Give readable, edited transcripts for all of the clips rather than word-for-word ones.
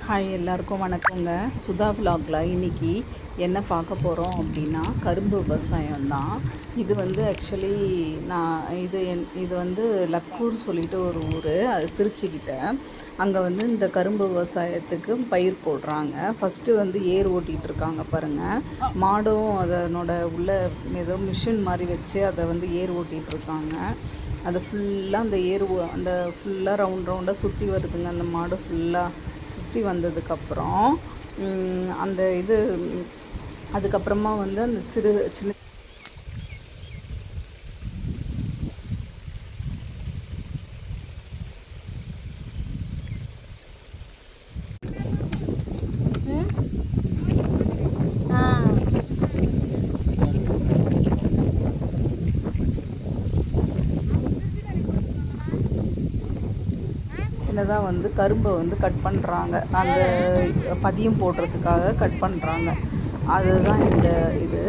Hi எல்லாருக்கும் வணக்கங்க. சுதா விலாகில் இன்றைக்கி என்ன பார்க்க போகிறோம் அப்படின்னா கரும்பு விவசாயம் தான். இது வந்து ஆக்சுவலி இது வந்து லக்கூர்னு சொல்லிட்டு ஒரு ஊர், அது திருச்சிக்கிட்ட. அங்கே வந்து இந்த கரும்பு விவசாயத்துக்கு பயிர் போடுறாங்க. ஃபஸ்ட்டு வந்து ஏர் ஓட்டிகிட்ருக்காங்க பாருங்கள். மாடும் அதனோட உள்ள ஏதோ மிஷின் மாதிரி வச்சு அதை வந்து ஏர் ஓட்டிகிட்ருக்காங்க. அது ஃபுல்லாக அந்த அந்த ஃபுல்லாக ரவுண்டாக சுற்றி வருதுங்க. அந்த மாடு ஃபுல்லாக சுற்றி வந்ததுக்கப்புறம் அந்த அதுக்கப்புறமா வந்து அந்த சின்ன சின்னதாக வந்து கரும்பை வந்து கட் பண்ணுறாங்க. அந்த பதியம் போடுறதுக்காக கட் பண்ணுறாங்க. அதுதான் இந்த இது.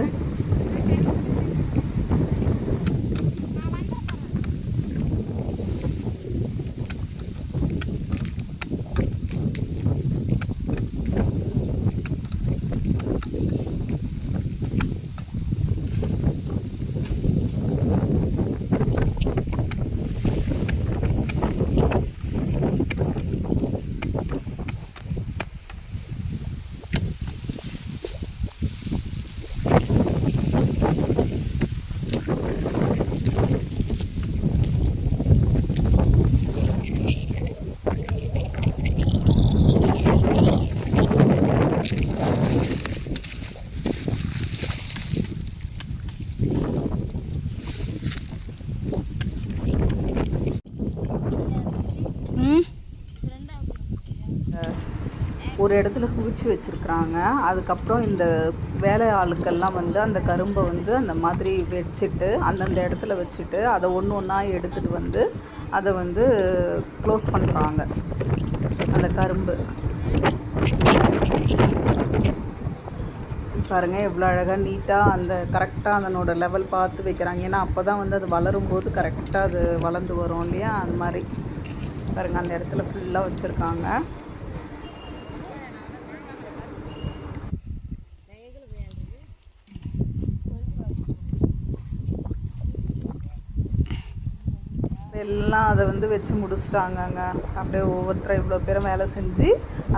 ஒரு இடத்துல குவிச்சு வச்சுருக்குறாங்க. அதுக்கப்புறம் இந்த வேலை ஆளுக்கெல்லாம் வந்து அந்த கரும்பை வந்து அந்த மாதிரி வச்சுட்டு அந்தந்த இடத்துல வச்சுட்டு அதை ஒன்று ஒன்றா எடுத்துகிட்டு வந்து அதை வந்து க்ளோஸ் பண்ணுறாங்க. அந்த கரும்பு பாருங்கள் எவ்வளோ அழகாக நீட்டாக அந்த கரெக்டாக அதனோட லெவல் பார்த்து வைக்கிறாங்க. ஏன்னா அப்போ தான் வந்து அது வளரும்போது கரெக்டாக அது வளர்ந்து வரும் இல்லையா, அந்த மாதிரி பாருங்கள் அந்த இடத்துல ஃபுல்லாக வச்சுருக்காங்க. எல்லாம் அதை வந்து வச்சு முடிச்சிட்டாங்கங்க. அப்படியே ஒவ்வொருத்தரும் இவ்வளோ பேரும் வேலை செஞ்சு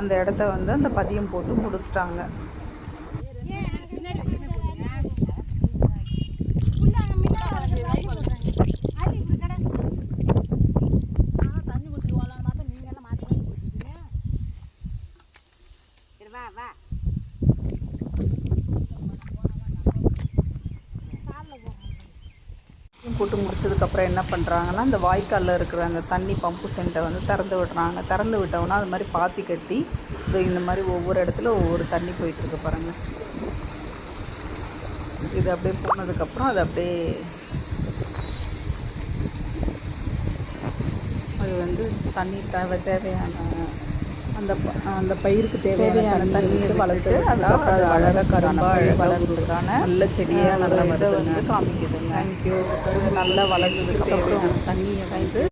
அந்த இடத்த வந்து அந்த பதியம் போட்டு முடிச்சிட்டாங்க. போட்டு முடிச்சதுக்கப்புறம் என்ன பண்ணுறாங்கன்னா, அந்த வாய்க்காலில் இருக்கிற அந்த தண்ணி பம்பு சென்ட்டை வந்து திறந்து விடுறாங்க. திறந்து விட்டோம்னா அது மாதிரி பாத்தி கட்டி இந்த மாதிரி ஒவ்வொரு இடத்துல ஒவ்வொரு தண்ணி போயிட்டுருக்கு பாருங்கள். இது அப்படியே போனதுக்கப்புறம் அது அப்படியே அது வந்து தண்ணி தேவையான அந்த பயிருக்கு தேவையான தண்ணியை வளர்த்து அதுக்கப்புறம் அது அழகாக கரும்பாக வளர்றதுக்கான நல்ல செடியாக நல்ல இதை வந்து காமிக்குதுங்க. தேங்க்யூ. நல்லா வளர்ந்ததுக்கப்புறம் தண்ணியை வந்து